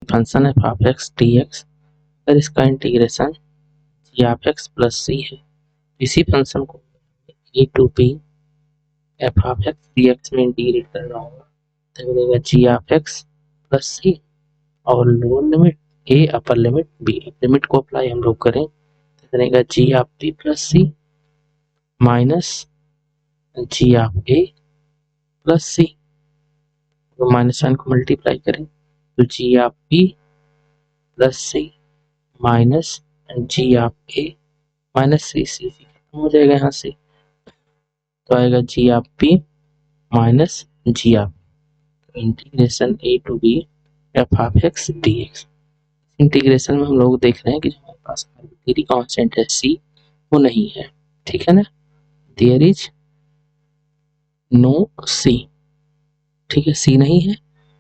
Function f of x d x, अगर इसका integration g of x plus c है, इसी फंक्शन को a to b f of x d x में integrate करना होगा, तो मिलेगा g of x plus c और lower limit a upper limit b. Limit को अप्लाई हम लोग करें तो बनेगा g of b plus c minus g of a plus c, तो माइनस साइन को मल्टीप्लाई करें तो जी of b plus c minus g of a minus c, c खत्म हो जाएगा यहाँ से, तो आएगा g of b minus g of, integration a to b f of x d x. Integration में हम लोग देख रहे हैं कि जो हमारे पास आर्बिट्रेरी कांस्टेंट है सी वो नहीं है, ठीक है ना, देयर इज नो सी, ठीक है, सी नहीं है।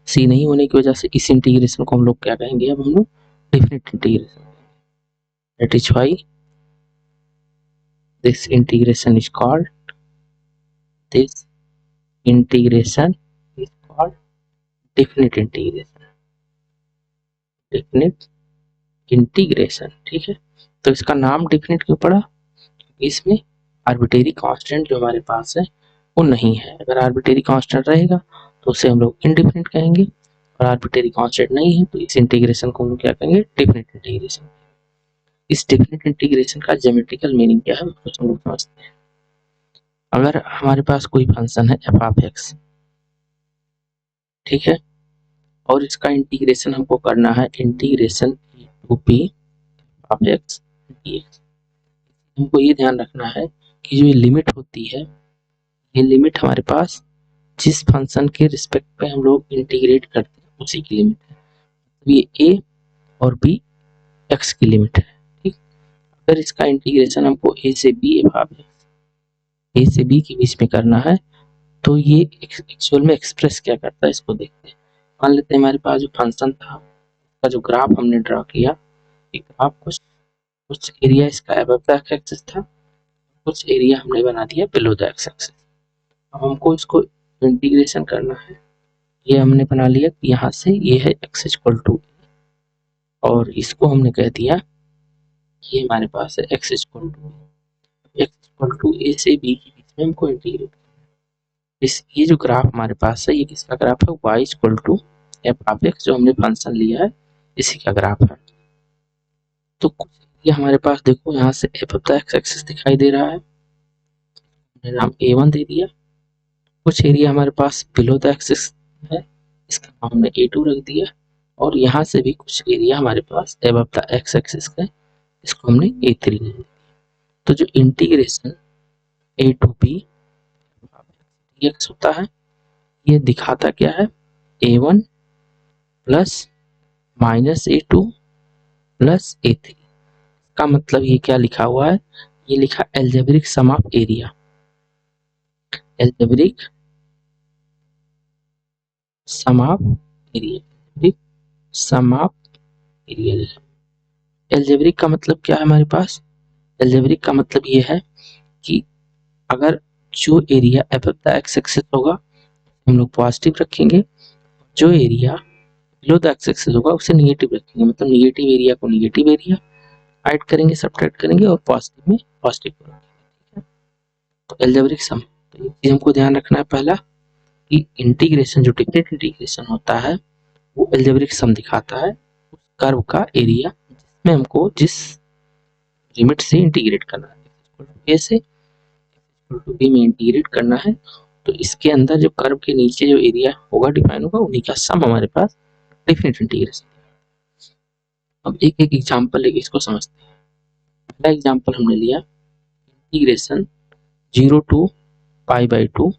सी नहीं होने की वजह से इस इंटीग्रेशन को हम लोग क्या कहेंगे, अब हम लोग definite integration, that is why this integration is called definite integration, definite integration, ठीक है। तो इसका नाम डेफिनेट क्यों पड़ा, इसमें आर्बिट्रेरी कांस्टेंट जो हमारे पास है वो नहीं है। अगर आर्बिट्रेरी कांस्टेंट रहेगा तो उसे हम लोग इंडेफिनिट कहेंगे, और आर्बिट्रेरी कांस्टेंट नहीं है तो इस इंटीग्रेशन को हम लोग क्या कहेंगे, डेफिनेट इंटीग्रेशन। इस डेफिनेट इंटीग्रेशन का ज्योमेट्रिकल मीनिंग क्या है उसको हम लोग समझते हैं। अगर हमारे पास कोई फंक्शन है एफ ऑफ एक्स, ठीक है, और इसका इंटीग्रेशन हमको करना है integration to b of x d x, हमको ये ध्यान रखना है कि जो ये लिमिट होती है, ये लिमिट हमारे पास जिस फंक्शन के रिस्पेक्ट पे हम लोग इंटीग्रेट करते हैं उसी की लिमिट है, तो ये ए और बी एक्स की लिमिट है, ठीक। अगर इसका इंटीग्रेशन हमको ए से बी एफ ऑफ एक्स ए से बी के बीच में करना है तो ये एक्चुअल में एक्सप्रेस क्या करता है इसको देखते हैं। मान लेते हैं हमारे पास जो फंक्शन था उसका जो ग्राफ हमने ड्रा किया, एक ग्राफ कुछ एरिया इसका अबव द एक्स एक्सिस था, कुछ एरिया हमने बना दिया बिलो द एक्स एक्सिस। अब हमको इसको इंटीग्रेशन करना है, ये हमने बना लिया कि यहाँ से ये है x इक्वल टू, और इसको हमने कह दिया ये हमारे पास है x इक्वल टू ए से बी के बीच में हमको इंटीग्रेट। इस ये जो ग्राफ हमारे पास है ये किसका ग्राफ है, y equal to f of x जो हमने फंक्शन लिया है इसी का ग्राफ है। तो ये हमारे पास देखो यहाँ से F of the x axis दिखाई दे रहा है, हमने नाम a1 दे दिया, कुछ एरिया हमारे पास बिलो द एक्सिस है, इसका नाम हमने a2 रख दिया, और यहाँ से भी कुछ एरिया हमारे पास अबव द एक्स एक्सिस है, इसको हमने a3 दे दिया। तो जो integration a to b x होता है ये दिखाता क्या है, a1 plus minus a2 plus a3, का मतलब ये क्या लिखा हुआ है, ये लिखा algebraic sum of area, algebraic sum of area, sum of area. Algebraic का मतलब क्या है हमारे पास, एल्जेब्रिक का मतलब ये है कि अगर जो area above the x axis होगा हम लोग पॉजिटिव रखेंगे, जो area below the x axis होगा उसे निगेटिव रखेंगे, मतलब निगेटिव एरिया को निगेटिव एरिया ऐड करेंगे, सब्ट्रैक्ट करेंगे और पॉजिटिव में पॉजिटिव करेंगे, ठीक है। तो एल्जेब्रिक सम, तो ये चीज हमको ध्यान रखना है पहला कि इंटीग्रेशन जो डेफिनेट इंटीग्रेशन होता है वो एल्जेब्रिक सम दिखाता है उस कर्व का एरिया जिसमें हमको जिस लिमिट से इंटीग्रेट करना है, ए से टू बी में इंटीग्रेट करना है, तो इसके अंदर जो कर्व के नीचे जो एरिया होगा डिफाइन होगा उन्हीं का सम हमारे पास डेफिनेट इंटीग्रेशन। अब एक एक एग्जांपल लेके इसको समझते हैं। पहला एग्जांपल हमने लिया integration 0 to pi by 2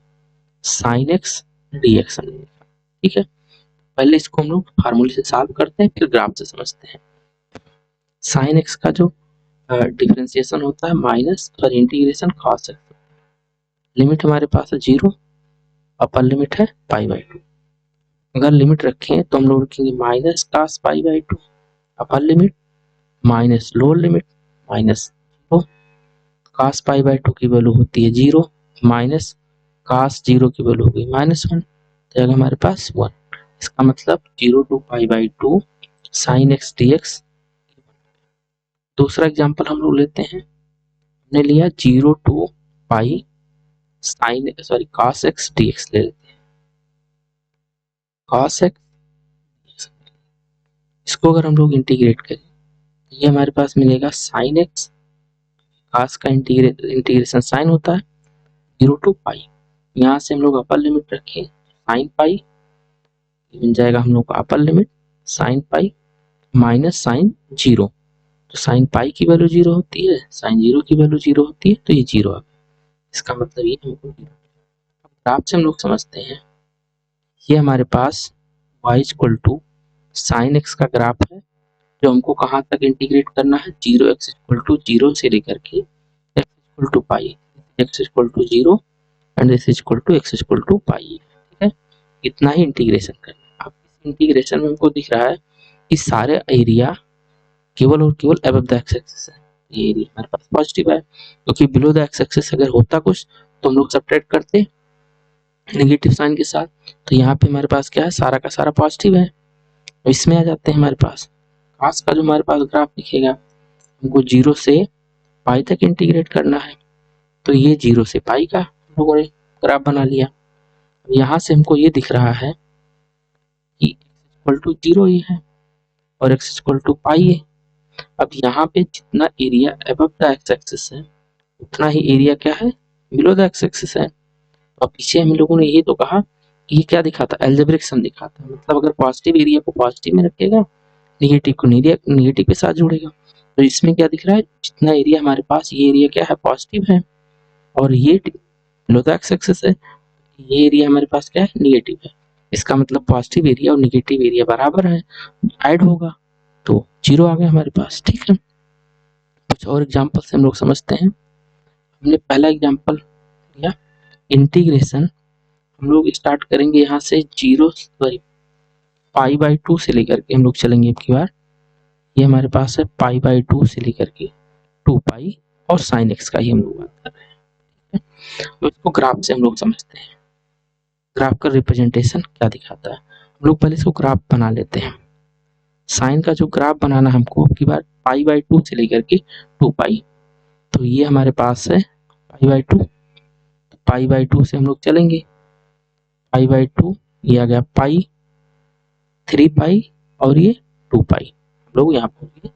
sine x d x, ठीक है। पहले इसको हम लोग फार्मूले से सॉल्व करते हैं फिर ग्राफ से समझते हैं। साइन एक्स का जो डिफरेंशिएशन होता है माइनस और इंटीग्रेशन कॉस एक्स, लिमिट हमारे पास है 0, अपर लिमिट है पाई बाई 2, अगर लिमिट रखें तो हम लोग रखेंगे minus cos pi by 2 upper limit minus lower limit minus 0, cos pi by 2 की वैल्यू होती है 0 माइनस कास 0 की वैल्यू हो गई -1, तो हमारे पास 1। इसका मतलब 0 to pi by 2 sine x d x. दूसरा एग्जाम्पल हम लोग लेते हैं, हमने लिया 0 to pi sine cos x d x ले लेते हैं। कॉस एक्स, इसको अगर हम लोग इंटीग्रेट करें तो ये हमारे पास मिलेगा साइन एक्स, कॉस का इंटीग्रेशन साइन होता है 0 to पाई, यहाँ से हम लोग अपर लिमिट रखें साइन पाई, बन जाएगा हम लोग का upper limit sine pi minus sine 0। तो साइन पाई की वैल्यू 0 होती है, साइन 0 की वैल्यू 0 होती है, तो ये 0 है। इसका मतलब ये हमको ग्राफ से हम लोग समझते हैं, ये हमारे पास y equal to sine x का ग्राफ है, जो हमको कहाँ तक इंटीग्रेट करना है, 0x इक्वल टू 0 से लेकर के x equal to pi, x equal to 0 and this equal to x equal to pi. ठीक है, इतना ही इंटीग्रेशन करना है। अब इस इंटीग्रेशन में हमको दिख रहा है कि सारे एरिया केवल और केवल अबव द एक्स एक्सिस है, ये एरिया हमारे पास पॉजिटिव है, क्योंकि बिलो द एक्स एक्सिस अगर होता कुछ तो हम लोग सब्ट्रैक्ट करते नेगेटिव साइन के साथ, तो यहाँ पे हमारे पास क्या है, सारा का सारा पॉजिटिव है। तो इसमें आ जाते हैं हमारे पास कॉस का जो हमारे पास ग्राफ दिखेगा, हमको 0 से पाई तक इंटीग्रेट करना है, तो ये 0 से पाई का हम लोगों ने ग्राफ बना लिया। यहाँ से हमको ये दिख रहा है कि x इक्वल टू 0 ये है और x इक्वल टू पाई है। अब यहाँ पे जितना area above the x axis है उतना ही एरिया क्या है, बिलो द एक्स एक्सिस है। और पीछे हम लोगों ने ये तो कहा कि ये क्या दिखाता, एल्जेब्रिक सम दिखाता है, मतलब अगर पॉजिटिव एरिया को पॉजिटिव में रखेगा, नेगेटिव को नेगेटिव के साथ जोड़ेगा। तो इसमें क्या दिख रहा है, जितना एरिया हमारे पास, ये एरिया क्या है, पॉजिटिव है, और ये बिलो द एक्स एक्सिस है, ये एरिया हमारे पास क्या है, नेगेटिव है। इसका मतलब पॉजिटिव एरिया और नेगेटिव एरिया बराबर है, ऐड होगा तो 0 आ गया हमारे पास। ठीक है, कुछ और एग्जांपल से हम लोग समझते हैं। हमने पहला एग्जांपल लिया इंटीग्रेशन, हम लोग स्टार्ट करेंगे यहाँ से 0 पाई बाई 2 से लेकर के हम लोग चलेंगे एक बार, ये हमारे पास है पाई बाई 2 से लेकर के 2 पाई और साइन एक्स का ही हम लोग बात कर रहे हैं। तो इसको ग्राफ से हम लोग समझते हैं, ग्राफ का रिप्रेजेंटेशन क्या दिखाता है। हम लोग पहले इसको ग्राफ बना लेते हैं। साइन का जो ग्राफ बनाना हमको अब की बार पाई बाई 2 से लेकर के 2 पाई, तो ये हमारे पास है पाई बाई 2, पाई बाई 2 से हम लोग चलेंगे, पाई बाई 2 ये आ गया पाई, 3 पाई और ये 2 पाई, हम लोग यहाँ पर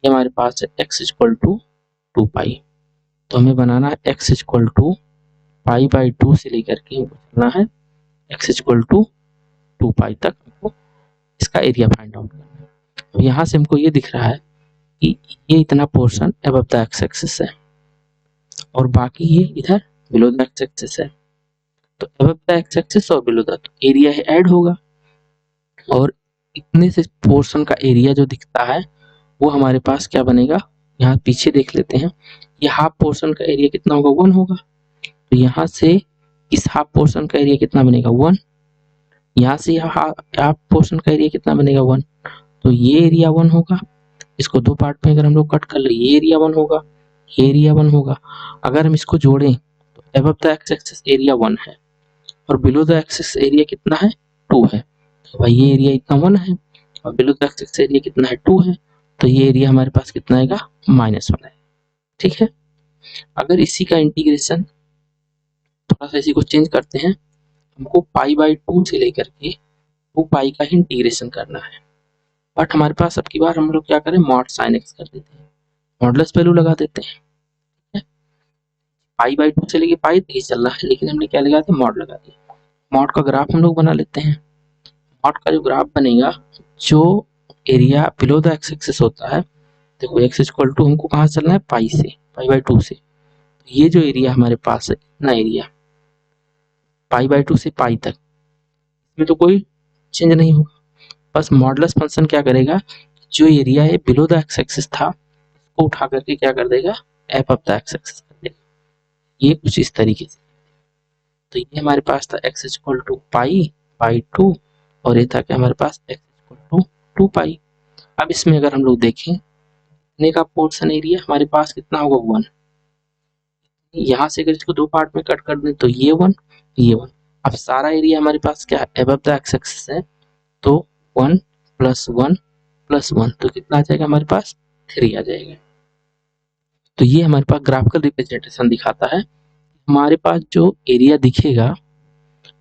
ये हमारे पास है x इक्वल टू 2 पाई। तो हमें बनाना है x equal to pi by 2 से लेकर के चलना है x इक्वल टू 2 पाई तक, हमको इसका एरिया फाइंड आउट करना है। अब यहाँ से हमको ये दिख रहा है कि ये इतना portion above the x axis है और बाकी ये इधर बिलो द एक्स एक्सिस है। तो अबव द एक्स एक्सिस और बिलो द एरिया ऐड होगा, और इतने से पोर्शन का एरिया जो दिखता है वो हमारे पास क्या बनेगा, यहाँ पीछे देख लेते हैं, ये हाफ पोर्शन का एरिया कितना होगा, 1 होगा। तो यहाँ से इस हाफ पोर्शन का एरिया कितना बनेगा, 1, यहाँ से यह हाफ पोर्शन का एरिया कितना बनेगा, 1, तो ये एरिया 1 होगा। इसको दो पार्ट में अगर हम लोग कट कर ले, ये एरिया 1 होगा, ये एरिया 1 होगा। अगर हम इसको जोड़ें तो above the x axis area 1 है और बिलो द एक्सिस एरिया कितना है, 2 है। तो भाई ये एरिया इतना 1 है और बिलो द एक्सिस एरिया कितना है, 2 है, तो ये एरिया हमारे पास कितना आएगा, -1 है। ठीक है, अगर इसी का इंटीग्रेशन थोड़ा सा इसी को चेंज करते हैं, हमको पाई बाई 2 से लेकर के 2 पाई का ही इंटीग्रेशन करना है, बट हमारे पास अब की बार हम लोग क्या करें, मॉड साइन एक्स कर देते हैं, मॉडुलस वैल्यू लगा देते हैं। पाई बाई 2 से लेके पाई तक ही चल रहा है, लेकिन हमने क्या लगा दिया, मॉड लगा दिया। मॉड का ग्राफ हम लोग बना लेते हैं। मॉड का जो ग्राफ बनेगा, जो area below the x axis होता है, देखो एक्स इक्वल टू हमको कहाँ चलना है, पाई से, पाई बाई 2 से, तो ये जो एरिया हमारे पास है, इतना एरिया पाई बाई 2 से पाई तक, इसमें तो कोई चेंज नहीं होगा, बस मॉडुलस फंक्शन क्या करेगा, जो एरिया है बिलो द एक्स एक्सिस था उसको उठा करके क्या कर देगा, अबव द एक्स एक्सिस कर देगा, ये कुछ इस तरीके से। तो ये हमारे पास था x equal to pi by 2 और ये था कि हमारे पास x इक्वल टू 2 पाई। अब इसमें अगर हम लोग देखें, इतने का पोर्शन एरिया हमारे पास कितना होगा, 1। यहाँ से अगर इसको दो पार्ट में कट कर दें तो ये 1, ये 1। अब सारा एरिया हमारे पास क्या है, अबव द एक्स एक्सिस है, तो 1 + 1 +1, तो कितना आ जाएगा हमारे पास 3 आ जाएगा। तो ये हमारे पास ग्राफिकल रिप्रेजेंटेशन दिखाता है हमारे पास जो एरिया दिखेगा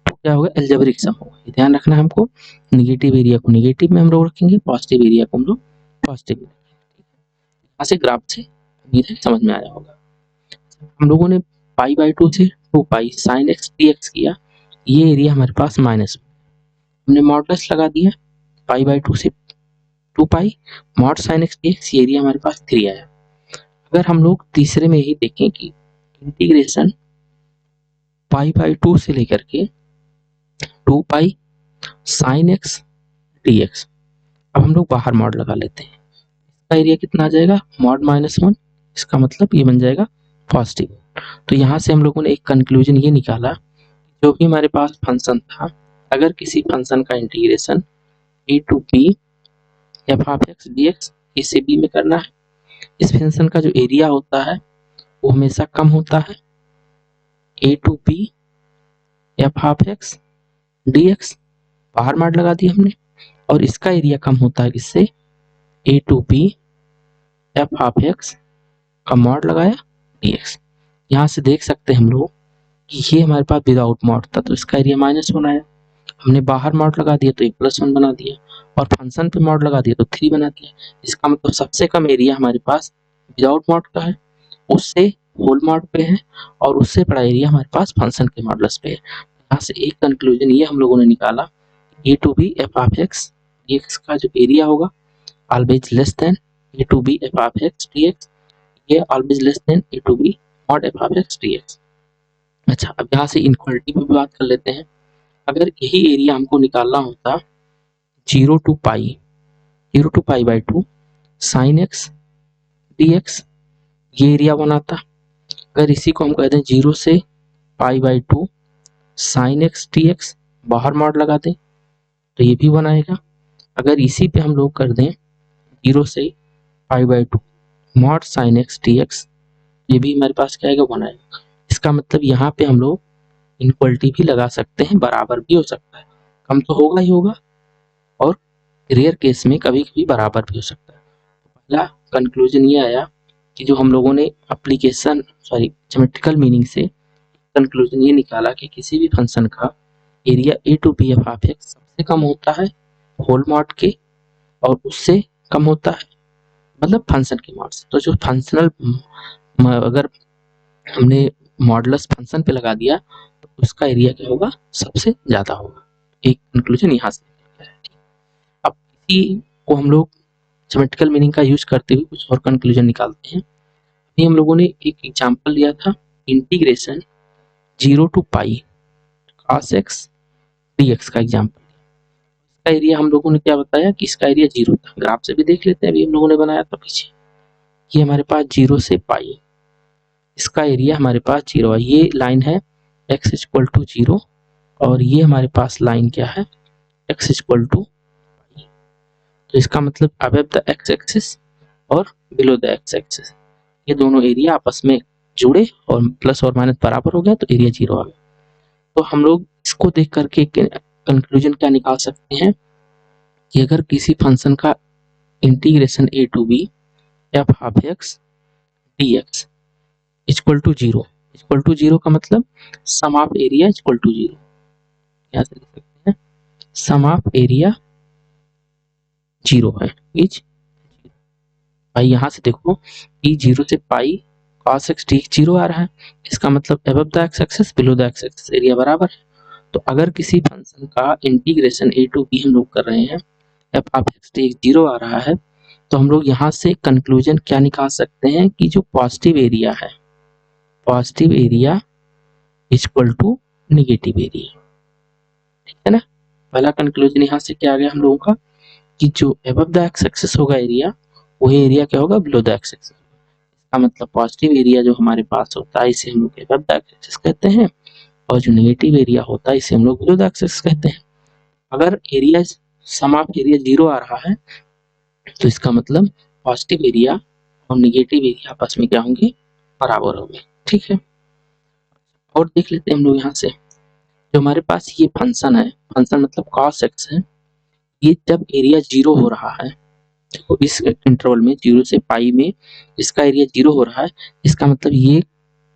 तो क्या होगा, अलजेब्रिक सम होगा। ये ध्यान रखना है हमको, निगेटिव एरिया को निगेटिव में हम लोग रखेंगे, पॉजिटिव एरिया को हम लोग पॉजिटिव में। यहाँ से ग्राफ से उम्मीद है समझ में आया होगा। हम लोगों ने π/2 से 2π sin x dx किया, ये एरिया हमारे पास माइनस, हमने मॉडुलस लगा दिया π/2 से 2π मॉड sin x dx, ये एरिया हमारे पास 3 आया। अगर हम लोग तीसरे में ही देखें कि इंटीग्रेशन π/2 से लेकर के 2π sin x dx, अब हम लोग बाहर मॉड लगा लेते हैं, इसका एरिया कितना आ जाएगा, मॉड -1, इसका मतलब ये बन जाएगा पॉजिटिव। तो यहाँ से हम लोगों ने एक कंक्लूजन ये निकाला, जो भी हमारे पास फंक्शन था, अगर किसी फंक्शन का integration a to b f(x) dx a से b में करना है, इस फंक्शन का जो एरिया होता है वो हमेशा कम होता है a to b f(x) dx, बाहर मॉड लगा दी हमने, और इसका एरिया कम होता है किससे, a to b f(x) का मॉड लगाया dx। यहाँ से देख सकते हैं हम लोग कि ये हमारे पास विदाउट मॉड था, तो इसका एरिया -1 आया, हमने बाहर मॉड लगा दिया तो ये +1 बना दिया, और फंक्शन पे मॉड लगा दिया तो 3 बना दिया। इसका मतलब सबसे कम एरिया हमारे पास विदाउट मॉड का है, उससे होल मॉड पे है, और उससे बड़ा एरिया हमारे पास फंक्शन के मॉडुलस पे है। यहाँ से एक कंक्लूजन ये हम लोगों ने निकाला, a to b f(x) dx का जो एरिया होगा always less than a to b f(x) dx, ये always less than a to b mod f(x) dx। अच्छा, अब यहाँ से इनक्वालिटी पे भी बात कर लेते हैं। अगर यही एरिया हमको निकालना होता 0 to π/2 sin x dx, ये एरिया बनाता। अगर इसी को हम कह दें 0 से π/2 sin x dx, बाहर मॉड लगा दें तो ये भी बनाएगा। अगर इसी पे हम लोग कर दें 0 से π/2 mod sin x dx, ये भी हमारे पास क्या आएगा, बनाएगा। इसका मतलब यहाँ पे हम लोग इनक्वालिटी भी लगा सकते हैं, बराबर भी हो सकता है, कम तो होगा ही होगा, और रेयर केस में कभी कभी बराबर भी हो सकता है। पहला कंक्लूजन ये आया कि जो हम लोगों ने एप्लीकेशन ज्योमेट्रिकल मीनिंग से कंक्लूजन ये निकाला कि किसी भी फंक्शन का area a to b f(x) सबसे कम होता है होल मॉड के, और उससे कम होता है मतलब फंक्शन के मॉड से। तो जो फंक्शनल, अगर हमने मॉडुलस फंक्शन पे लगा दिया तो उसका एरिया क्या होगा, सबसे ज्यादा होगा। एक कंक्लूजन यहाँ से। अब इसी को हम लोग ज्योमेट्रिकल मीनिंग का यूज करते हुए कुछ और कंक्लूजन निकालते हैं। अभी हम लोगों ने एक एग्जांपल लिया था, integration 0 to π cos x dx का एग्जांपल। इसका एरिया हम लोगों ने क्या बताया कि इसका एरिया 0 था, ग्राफ से भी देख लेते हैं, अभी हम लोगों ने बनाया था पीछे। ये हमारे पास 0 से π, इसका एरिया हमारे पास 0 है। ये लाइन है x = 0, और ये हमारे पास लाइन क्या है, x = π। तो इसका मतलब अबव द x एक्सिस और बिलो द x एक्सिस, ये दोनों एरिया आपस में जुड़े और प्लस और माइनस बराबर हो गया तो एरिया 0 आ गया। तो हम लोग इसको देख करके कंक्लूजन क्या निकाल सकते हैं कि अगर किसी फंक्शन का integration a to b f(x) dx = 0, = 0 का मतलब सम ऑफ एरिया = 0, क्या लिख सकते हैं, सम ऑफ एरिया 0 है, इज भाई यहाँ से देखो कि 0 से पाई cos x dx 0 आ रहा है, इसका मतलब above the x axis below the x axis area बराबर है। तो अगर किसी फंक्शन का इंटीग्रेशन a to b हम लोग कर रहे हैं, f(x) dx 0 आ रहा है, तो हम लोग यहाँ से कंक्लूजन क्या निकाल सकते हैं कि जो पॉजिटिव एरिया है, positive area equal to negative area, ठीक है ना। पहला कंक्लूजन यहाँ से क्या आ गया हम लोगों का कि जो अबव द x एक्सिस होगा एरिया, वही एरिया क्या होगा, बिलो द x एक्सिस। इसका मतलब पॉजिटिव एरिया जो हमारे पास होता है इसे हम लोग अबव द x एक्सिस कहते हैं, और जो नेगेटिव एरिया होता है इसे हम लोग बिलो द x एक्सिस कहते हैं। अगर एरिया सम ऑफ एरिया 0 आ रहा है तो इसका मतलब पॉजिटिव एरिया और नेगेटिव एरिया आपस में क्या होंगे, बराबर होंगे, ठीक है। और देख लेते हैं हम लोग यहाँ से, जो हमारे पास ये फंक्शन है, फंक्शन मतलब cos x है, ये जब एरिया 0 हो रहा है देखो इस इंटरवल में 0 से पाई में इसका एरिया 0 हो रहा है, इसका मतलब ये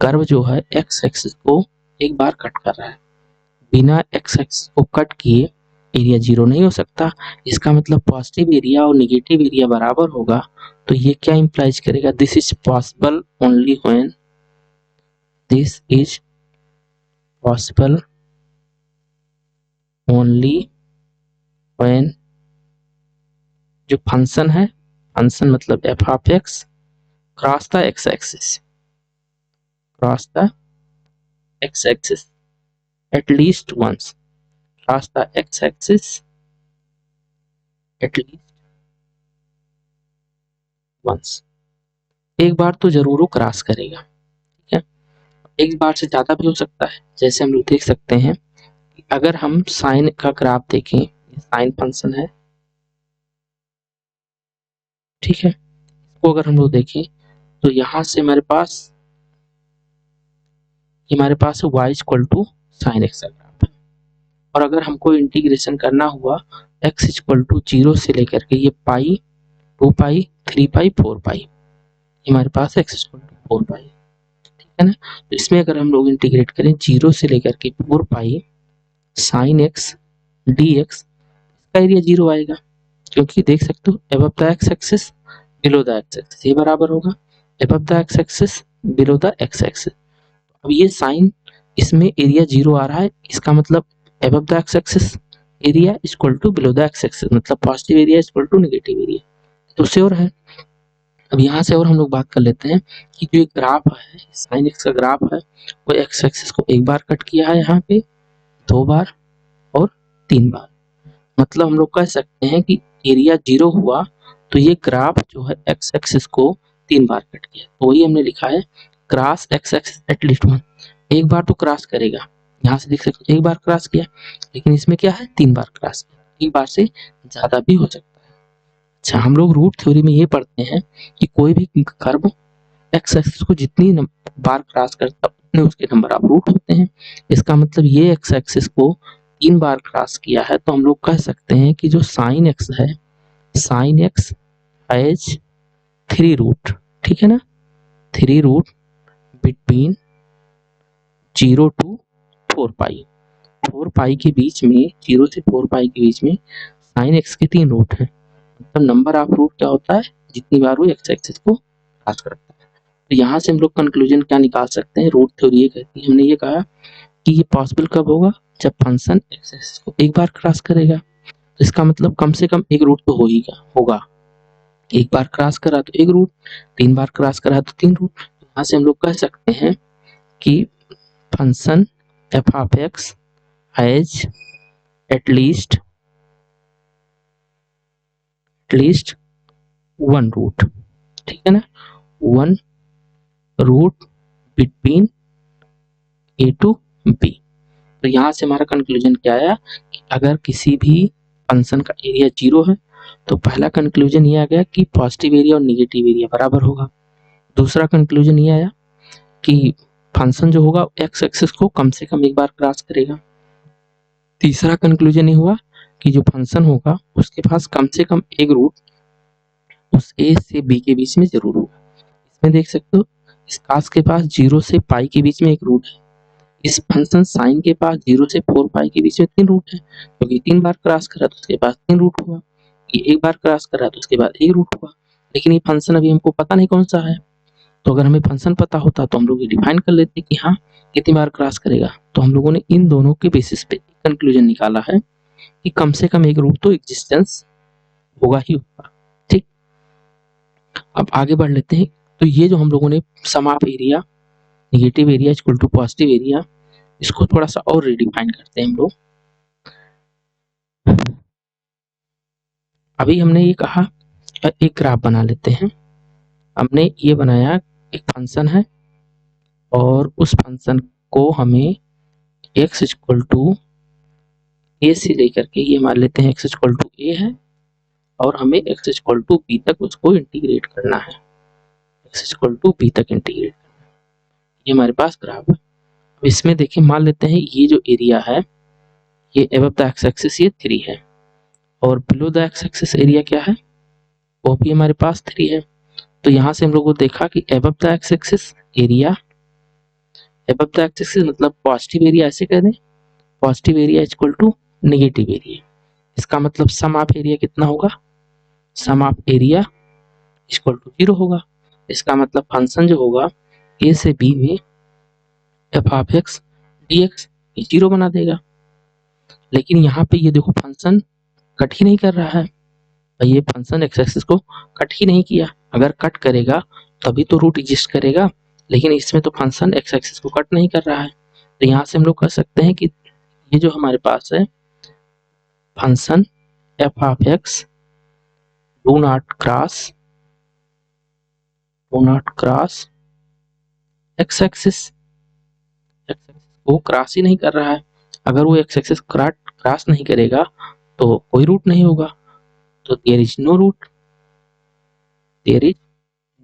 कर्व जो है एक्स एक्सिस को एक बार कट कर रहा है। बिना एक्स एक्सिस को कट किए एरिया 0 नहीं हो सकता। इसका मतलब पॉजिटिव एरिया और नेगेटिव एरिया बराबर होगा। तो ये क्या इंप्लाइज करेगा, this is possible only when, this is possible only when, जो फंक्शन है, फंक्शन मतलब F of x cross the x axis, cross the x axis at least once, cross the x axis at least once, एक बार तो जरूर वो cross करेगा। ठीक है, एक बार से ज्यादा भी हो सकता है। जैसे हम लोग देख सकते हैं कि अगर हम साइन का ग्राफ देखें, साइन फंक्शन है, ठीक है, इसको अगर हम लोग देखें तो यहां से हमारे पास y equal to sine x का ग्राफ है। और अगर हमको इंटीग्रेशन करना हुआ x इक्वल टू 0 से लेकर के ये पाई, 2 पाई, 3 पाई, 4 पाई, हमारे पास x इक्वल टू 4 पाई, ठीक है ना। तो इसमें अगर हम लोग इंटीग्रेट करें 0 से लेकर के 4 pi sine x d x, इसका एरिया 0 आएगा, क्योंकि देख सकते हो above the x axis below the x axis, ये बराबर होगा above the x axis below the x axis. अब ये साइन, इसमें एरिया 0 आ रहा है, इसका मतलब above the x axis area equal to below the x axis, मतलब positive area equal to negative area, तो श्योर है। अब यहाँ से और हम लोग बात कर लेते हैं कि जो एक ग्राफ है साइन एक्स का ग्राफ है, वो एक्स एक्सिस को एक बार कट किया है, यहाँ पे 2 बार और 3 बार, मतलब हम लोग कह सकते हैं कि एरिया 0 हुआ तो ये ग्राफ जो है एक्स एक्सिस को 3 बार कट किया, तो वही हमने लिखा है cross x axis at least one, एक बार तो क्रॉस करेगा। यहाँ से देख सकते एक बार क्रॉस किया, लेकिन इसमें क्या है 3 बार क्रॉस किया, एक बार से ज्यादा भी हो सकता है। अच्छा, हम लोग रूट थ्योरी में ये पढ़ते हैं कि कोई भी कर्व एक्स एक्सिस को जितनी बार क्रॉस करता है उतने उसके नंबर ऑफ रूट होते हैं। इसका मतलब ये एक्स एक्सिस को 3 बार क्रॉस किया है, तो हम लोग कह सकते हैं कि जो साइन एक्स है, साइन एक्स हैज 3 रूट, ठीक है ना, 3 रूट बिटवीन 0 टू 4 पाई, 4 पाई के बीच में, 0 से 4 पाई के बीच में साइन एक्स के 3 रूट हैं, मतलब नंबर ऑफ रूट क्या होता है, जितनी बार वो एक्स एक्सिस को क्रॉस करता है। तो यहाँ से हम लोग कंक्लूजन क्या निकाल सकते हैं, रूट थ्योरी ये कहती है, हमने ये कहा कि ये पॉसिबल कब होगा, जब फंक्शन एक्स एक्सिस को एक बार क्रॉस करेगा, तो इसका मतलब कम से कम एक रूट तो होगा, एक बार क्रॉस करा तो एक रूट, 3 बार क्रॉस करा तो 3 रूट। यहाँ से हम लोग कह सकते हैं कि function f of x has at least one root, ठीक है ना, one root between a to b. तो यहाँ से हमारा कंक्लूजन क्या आया कि अगर किसी भी फंक्शन का एरिया 0 है तो पहला कंक्लूजन ये आ गया कि पॉजिटिव एरिया और नेगेटिव एरिया बराबर होगा। दूसरा कंक्लूजन ये आया कि फंक्शन जो होगा एक्स एक्सिस को कम से कम एक बार क्रॉस करेगा। तीसरा कंक्लूजन ये हुआ कि जो फंक्शन होगा उसके पास कम से कम एक रूट उस ए से बी के बीच में जरूर होगा। इसमें देख सकते हो इस कास के पास 0 से पाई के बीच में एक रूट है, इस फंक्शन साइन के पास 0 से 4 पाई के बीच में 3 रूट है, क्योंकि 3 बार क्रॉस करा तो उसके पास 3 रूट हुआ, ये एक बार क्रॉस करा तो उसके बाद एक रूट हुआ, लेकिन ये फंक्शन अभी हमको पता नहीं कौन सा है। तो अगर हमें फंक्शन पता होता तो हम लोग ये डिफाइन कर लेते कि हाँ कितनी बार क्रॉस करेगा। तो हम लोगों ने इन दोनों के बेसिस पे कंक्लूजन निकाला है कि कम से कम एक रूट तो एग्जिस्टेंस होगा ही होगा। ठीक, अब आगे बढ़ लेते हैं। तो ये जो हम लोगों ने sum of area, negative area equal to positive area, इसको थोड़ा सा और रिडिफाइन करते हैं हम लोग। अभी हमने ये कहा एक ग्राफ बना लेते हैं, हमने ये बनाया एक फंक्शन है और उस फंक्शन को हमें x इक्वल टू ए से लेकर के ये मान लेते हैं x इक्वल टू ए है और हमें x इक्वल टू बी तक उसको इंटीग्रेट करना है, x इक्वल टू बी तक इंटीग्रेट करना है। ये हमारे पास ग्राफ है। अब इसमें देखिए मान लेते हैं ये जो एरिया है ये एबव द एक्स एक्सिस ये 3 है और below the x axis area क्या है वो भी हमारे पास 3 है। तो यहाँ से हम लोगों को देखा कि above the x axis area, above the x axis मतलब पॉजिटिव एरिया ऐसे कह दें, positive area equal to negative area. इसका मतलब सम ऑफ एरिया कितना होगा, sum of area equal to 0 होगा। इसका मतलब फंक्शन जो होगा ए से बी में F of x d x 0 बना देगा। लेकिन यहाँ पे ये देखो फंक्शन कट ही नहीं कर रहा है, ये फंक्शन एक्स एक्सिस को कट ही नहीं किया। अगर कट करेगा तभी तो रूट एग्जिस्ट करेगा, लेकिन इसमें तो फंक्शन एक्स एक्सिस को कट नहीं कर रहा है। तो यहाँ से हम लोग कह सकते हैं कि ये जो हमारे पास है function f of x do not cross x axis, वो क्रॉस ही नहीं कर रहा है। अगर वो एक्स एक्सिस क्रॉस नहीं करेगा तो कोई रूट नहीं होगा। तो there is no root, there is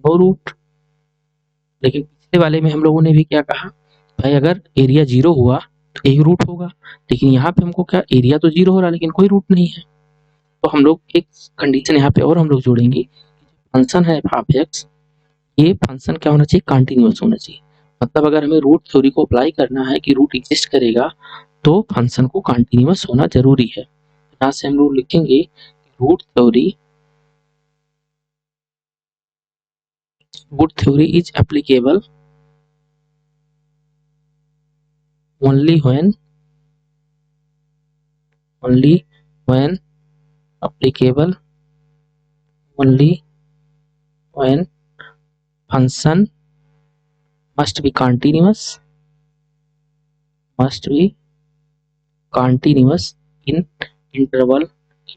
no root. लेकिन पिछले वाले में हम लोगों ने भी क्या कहा, भाई अगर एरिया 0 हुआ तो एक रूट होगा। लेकिन यहाँ पे हमको क्या, एरिया तो 0 हो रहा है लेकिन कोई रूट नहीं है। तो हम लोग एक कंडीशन यहाँ पे और हम लोग जोड़ेंगे, फंक्शन है एफ ऑफ एक्स, ये फंक्शन क्या होना चाहिए, कंटिन्यूअस होना चाहिए। मतलब अगर हमें रूट थ्योरी को अप्लाई करना है कि रूट एग्जिस्ट करेगा तो फंक्शन को कंटिन्यूअस होना जरूरी है। यहाँ से हम लोग लिखेंगे root theory is applicable only when applicable only when function must be continuous in interval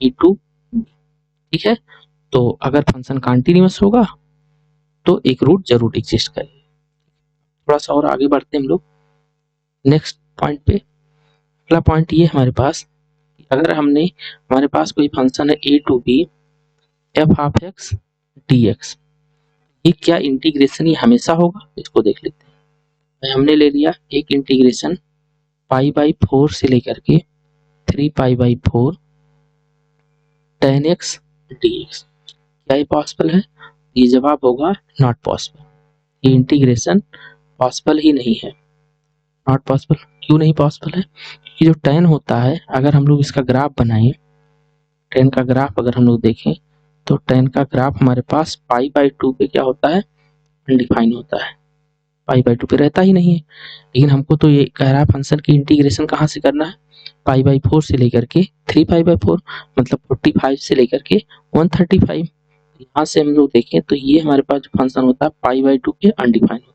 e to b। ठीक है, तो अगर फंक्शन कंटिन्यूअस होगा तो एक रूट जरूर एग्जिस्ट करेगा। थोड़ा सा और आगे बढ़ते हैं हम लोग नेक्स्ट पॉइंट पे। अगला पॉइंट ये हमारे पास, अगर हमारे पास कोई फंक्शन है a to b f of x d x, ये क्या इंटीग्रेशन ये हमेशा होगा, इसको देख लेते हैं। हमने ले लिया एक इंटीग्रेशन π/4 से लेकर के 3π/4 tan x dx, क्या ये पॉसिबल है? ये जवाब होगा नॉट पॉसिबल, ये इंटीग्रेशन पॉसिबल ही नहीं है। नॉट पॉसिबल क्यों नहीं पॉसिबल है? क्योंकि जो tan होता है, अगर हम लोग इसका ग्राफ बनाएं, tan का ग्राफ अगर हम लोग देखें तो tan का ग्राफ हमारे पास π/2 पे क्या होता है, अनडिफाइन होता है, π/2 पे रहता ही नहीं है। लेकिन हमको तो ये कह रहा है फंक्शन की इंटीग्रेशन कहाँ से करना है, π/4 से लेकर के 3π/4 मतलब 45 से लेकर के 135। यहाँ से हम लोग देखें तो ये हमारे पास जो फंक्शन होता है π/2 पे अनडिफाइन होता है,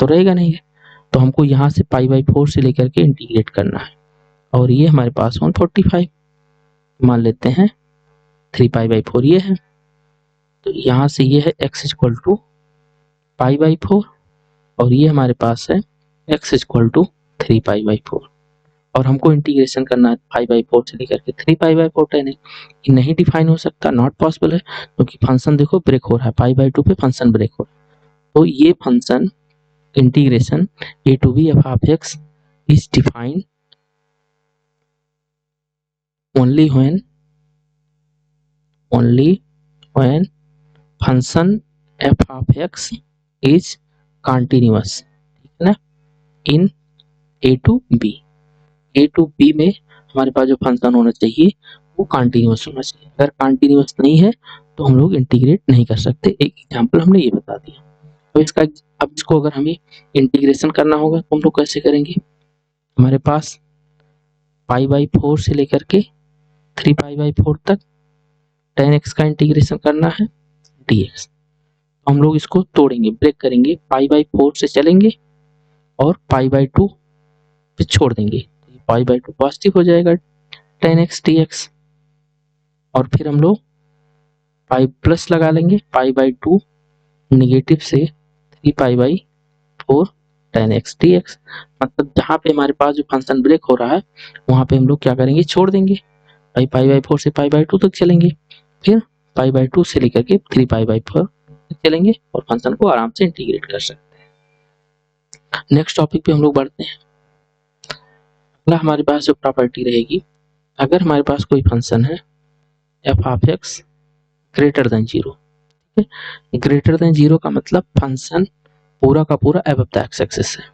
तो रहेगा नहीं है। तो हमको यहाँ से π/4 से लेकर के इंटीग्रेट करना है, और ये हमारे पास 145 मान लेते हैं, 3π/4 ये है। तो यहाँ से ये है x इक्वल टू π/4 और ये हमारे पास है x इक्वल टू 3π/4, और हमको इंटीग्रेशन करना है 5/4 से लेकर के 3π/4 tan x। ये नहीं डिफाइन हो सकता, नॉट पॉसिबल है, क्योंकि फंक्शन देखो ब्रेक हो रहा है, π/2 पे फंक्शन ब्रेक हो रहा है। तो ये function integration a to b f of x is defined only when function f of x is continuous, ठीक है ना, in a to b। a to b में हमारे पास जो फंक्शन होना चाहिए वो कंटिन्यूअस होना चाहिए। अगर कंटिन्यूअस नहीं है तो हम लोग इंटीग्रेट नहीं कर सकते। एक एग्जांपल हमने ये बता दिया। तो अब इसको अगर हमें इंटीग्रेशन करना होगा तो हम लोग कैसे करेंगे, हमारे पास π/4 से लेकर के 3π/4 तक tan x का इंटीग्रेशन करना है dx। तो हम लोग इसको तोड़ेंगे, ब्रेक करेंगे, π/4 से चलेंगे और π/2 पे छोड़ देंगे, π/2 पॉजिटिव हो जाएगा tan x dx, और फिर हम लोग पाई प्लस लगा लेंगे, π/2 निगेटिव से 3π/4 tan x dx। मतलब जहाँ पे हमारे पास जो फंक्शन ब्रेक हो रहा है वहाँ पे हम लोग क्या करेंगे, छोड़ देंगे, भाई π/4 से π/2 तक चलेंगे, फिर π/2 से लेकर के 3π/4 तक चलेंगे और फंक्शन को आराम से इंटीग्रेट कर सकते हैं। नेक्स्ट टॉपिक पे हम लोग बढ़ते हैं। अगला हमारे पास जो प्रॉपर्टी रहेगी, अगर हमारे पास कोई फंक्शन है f of x greater than 0। ठीक है, ग्रेटर देन 0 का मतलब फंक्शन पूरा का पूरा अबव द एक्स एक्सिस है।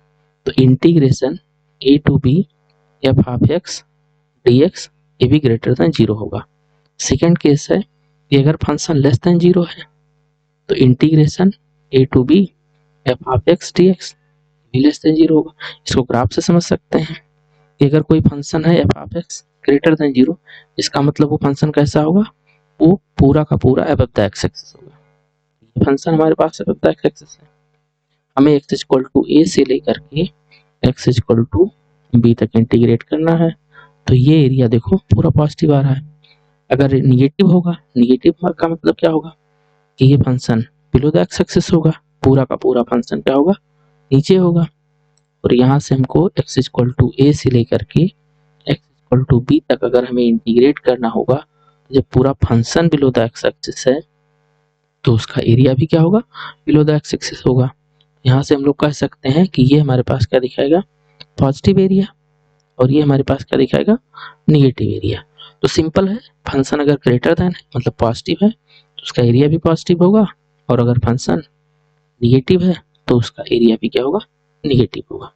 तो integration a to b f of x dx ये भी ग्रेटर देन 0 होगा। सेकेंड केस है कि अगर फंक्शन लेस देन 0 है तो integration a to b f of x dx भी लेस देन 0 होगा। इसको ग्राफ से समझ सकते हैं कि अगर कोई फंक्शन है F of x greater than 0, इसका मतलब वो फंक्शन कैसा होगा, वो पूरा का पूरा अबव द एक्स एक्सिस होगा। ये फंक्शन हमारे पास अबव द एक्स एक्सिस है। हमें x इक्वल टू a से लेकर के x इक्वल टू b तक इंटीग्रेट करना है। तो ये एरिया देखो पूरा पॉजिटिव आ रहा है। अगर निगेटिव होगा, निगेटिव का मतलब क्या होगा कि ये function below the x axis होगा, पूरा का पूरा फंक्शन क्या होगा, नीचे होगा। और यहाँ से हमको x इक्वल टू a से लेकर के x इक्वल टू b तक अगर हमें इंटीग्रेट करना होगा, जब पूरा function below the x axis है तो उसका एरिया भी क्या होगा, बिलो द एक्स एक्सिस होगा। यहाँ से हम लोग कह सकते हैं कि ये हमारे पास क्या दिखाएगा, पॉजिटिव एरिया, और ये हमारे पास क्या दिखाएगा, निगेटिव एरिया। तो सिंपल है, फंक्शन अगर ग्रेटर देन है मतलब पॉजिटिव है तो उसका एरिया भी पॉजिटिव होगा, और अगर फंक्शन निगेटिव है तो उसका एरिया भी क्या होगा, निगेटिव होगा।